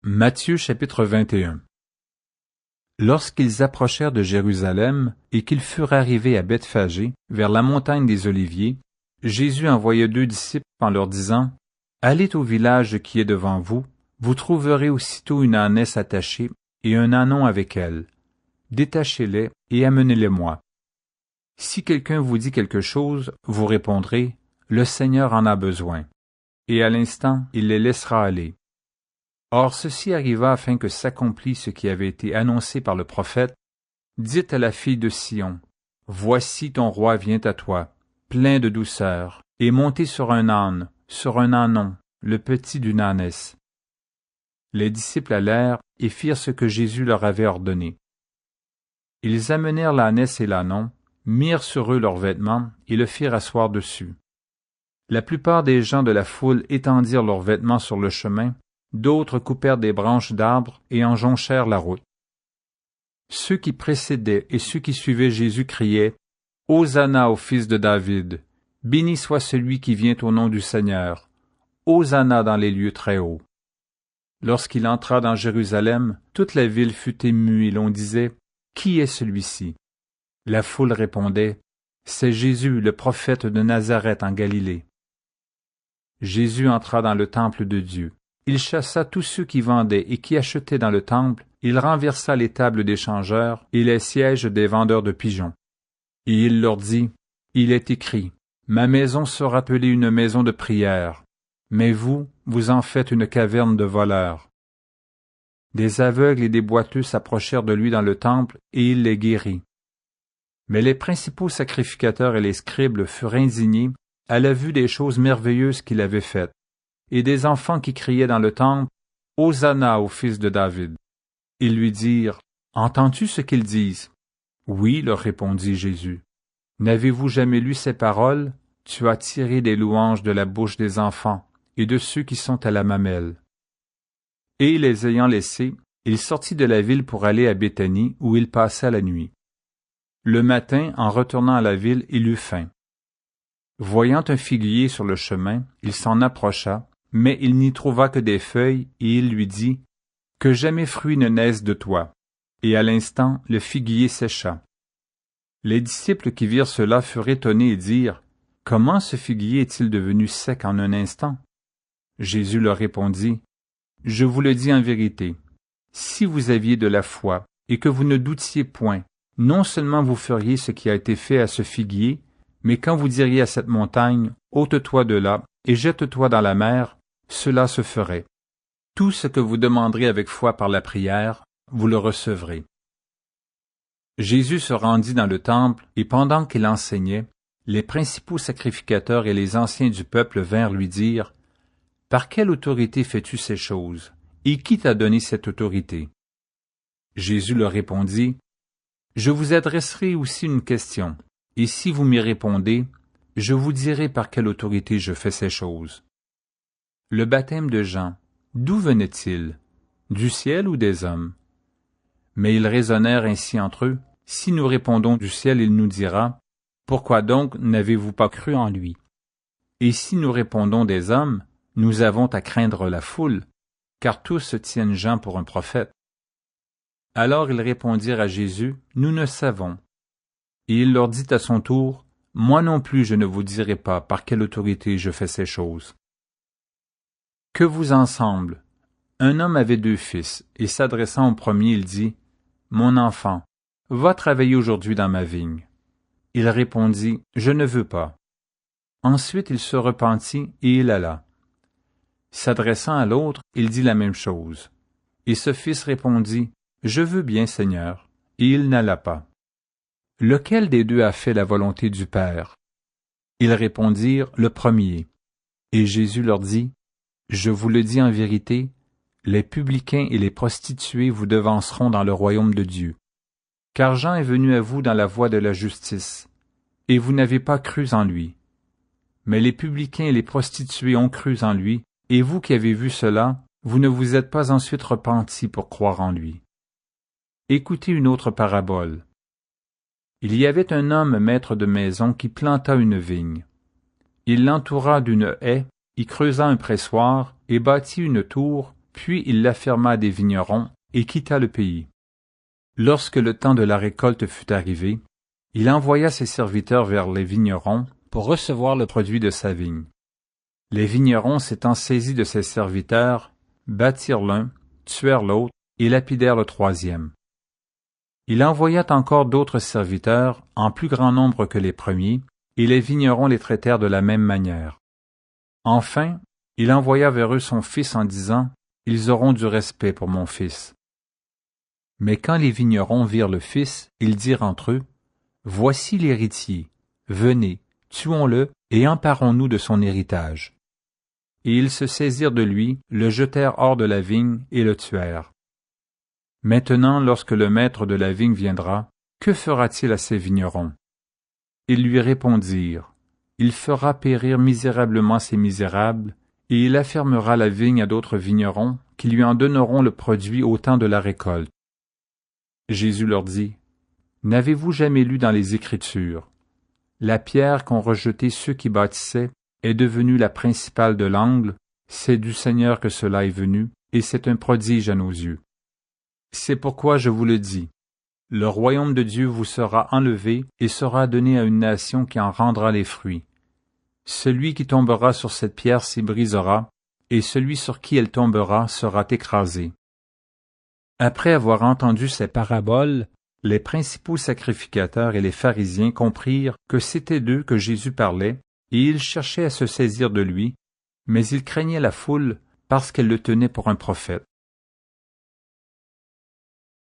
Matthieu chapitre 21. Lorsqu'ils approchèrent de Jérusalem et qu'ils furent arrivés à Bethphagée, vers la montagne des Oliviers, Jésus envoya 2 disciples en leur disant, « Allez au village qui est devant vous, vous trouverez aussitôt une ânesse attachée et un ânon avec elle. Détachez-les et amenez-les-moi. Si quelqu'un vous dit quelque chose, vous répondrez, « Le Seigneur en a besoin. » Et à l'instant, il les laissera aller. Or ceci arriva afin que s'accomplisse ce qui avait été annoncé par le prophète. Dites à la fille de Sion, « Voici ton roi vient à toi, plein de douceur, et monté sur un âne, sur un ânon, le petit d'une ânesse. » Les disciples allèrent et firent ce que Jésus leur avait ordonné. Ils amenèrent l'ânesse et l'ânon, mirent sur eux leurs vêtements et le firent asseoir dessus. La plupart des gens de la foule étendirent leurs vêtements sur le chemin, d'autres coupèrent des branches d'arbres et en jonchèrent la route. Ceux qui précédaient et ceux qui suivaient Jésus criaient, « Hosanna au fils de David! Béni soit celui qui vient au nom du Seigneur! Hosanna dans les lieux très hauts! » Lorsqu'il entra dans Jérusalem, toute la ville fut émue et l'on disait, « Qui est celui-ci? » La foule répondait, « C'est Jésus, le prophète de Nazareth en Galilée. » Jésus entra dans le temple de Dieu. Il chassa tous ceux qui vendaient et qui achetaient dans le temple, il renversa les tables des changeurs et les sièges des vendeurs de pigeons. Et il leur dit, « Il est écrit, ma maison sera appelée une maison de prière, mais vous, vous en faites une caverne de voleurs. » Des aveugles et des boiteux s'approchèrent de lui dans le temple, et il les guérit. Mais les principaux sacrificateurs et les scribes furent indignés à la vue des choses merveilleuses qu'il avait faites, et des enfants qui criaient dans le temple, « Hosanna au fils de David !» Ils lui dirent, « Entends-tu ce qu'ils disent? » « Oui, leur répondit Jésus. « N'avez-vous jamais lu ces paroles? Tu as tiré des louanges de la bouche des enfants et de ceux qui sont à la mamelle. » Et les ayant laissés, il sortit de la ville pour aller à Béthanie, où il passa la nuit. Le matin, en retournant à la ville, il eut faim. Voyant un figuier sur le chemin, il s'en approcha, mais il n'y trouva que des feuilles, et il lui dit, « Que jamais fruit ne naisse de toi. » Et à l'instant, le figuier sécha. Les disciples qui virent cela furent étonnés et dirent, « Comment ce figuier est-il devenu sec en un instant? » Jésus leur répondit, « Je vous le dis en vérité, si vous aviez de la foi et que vous ne doutiez point, non seulement vous feriez ce qui a été fait à ce figuier, mais quand vous diriez à cette montagne, « Ôte-toi de là et jette-toi dans la mer », cela se ferait. Tout ce que vous demanderez avec foi par la prière, vous le recevrez. » Jésus se rendit dans le temple, et pendant qu'il enseignait, les principaux sacrificateurs et les anciens du peuple vinrent lui dire, « Par quelle autorité fais-tu ces choses? Et qui t'a donné cette autorité? » Jésus leur répondit, « Je vous adresserai aussi une question, et si vous m'y répondez, je vous dirai par quelle autorité je fais ces choses. Le baptême de Jean, d'où venait-il? Du ciel ou des hommes? » Mais ils raisonnèrent ainsi entre eux, « Si nous répondons du ciel, il nous dira, « Pourquoi donc n'avez-vous pas cru en lui? » Et si nous répondons des hommes, nous avons à craindre la foule, car tous tiennent Jean pour un prophète. » Alors ils répondirent à Jésus, « Nous ne savons. » Et il leur dit à son tour, « Moi non plus je ne vous dirai pas par quelle autorité je fais ces choses. » Que vous en semble? Un homme avait 2 fils, et s'adressant au premier, il dit, « Mon enfant, va travailler aujourd'hui dans ma vigne. » Il répondit, « Je ne veux pas. » Ensuite il se repentit, et il alla. S'adressant à l'autre, il dit la même chose. Et ce fils répondit, « Je veux bien, Seigneur. » Et il n'alla pas. Lequel des 2 a fait la volonté du Père? Ils répondirent, « Le premier. » Et Jésus leur dit, « Je vous le dis en vérité, les publicains et les prostituées vous devanceront dans le royaume de Dieu. Car Jean est venu à vous dans la voie de la justice, et vous n'avez pas cru en lui. Mais les publicains et les prostituées ont cru en lui, et vous qui avez vu cela, vous ne vous êtes pas ensuite repentis pour croire en lui. Écoutez une autre parabole. Il y avait un homme maître de maison qui planta une vigne. Il l'entoura d'une haie, y creusa un pressoir et bâtit une tour, Puis il l'affirma à des vignerons et quitta le pays. Lorsque le temps de la récolte fut arrivé, il envoya ses serviteurs vers les vignerons pour recevoir le produit de sa vigne. Les vignerons, s'étant saisis de ses serviteurs, battirent l'un, tuèrent l'autre et lapidèrent le troisième. Il envoya encore d'autres serviteurs, en plus grand nombre que les premiers, et les vignerons les traitèrent de la même manière. Enfin, il envoya vers eux son fils en disant, « Ils auront du respect pour mon fils. » Mais quand les vignerons virent le fils, ils dirent entre eux, « Voici l'héritier, venez, tuons-le et emparons-nous de son héritage. » Et ils se saisirent de lui, le jetèrent hors de la vigne et le tuèrent. Maintenant, lorsque le maître de la vigne viendra, que fera-t-il à ces vignerons? Ils lui répondirent, « Il fera périr misérablement ces misérables, et il affermera la vigne à d'autres vignerons, qui lui en donneront le produit au temps de la récolte. » Jésus leur dit, « N'avez-vous jamais lu dans les Écritures? La pierre qu'ont rejetée ceux qui bâtissaient est devenue la principale de l'angle, c'est du Seigneur que cela est venu, et c'est un prodige à nos yeux. C'est pourquoi je vous le dis, le royaume de Dieu vous sera enlevé et sera donné à une nation qui en rendra les fruits. Celui qui tombera sur cette pierre s'y brisera, et celui sur qui elle tombera sera écrasé. » Après avoir entendu ces paraboles, les principaux sacrificateurs et les pharisiens comprirent que c'était d'eux que Jésus parlait, et ils cherchaient à se saisir de lui, mais ils craignaient la foule parce qu'elle le tenait pour un prophète.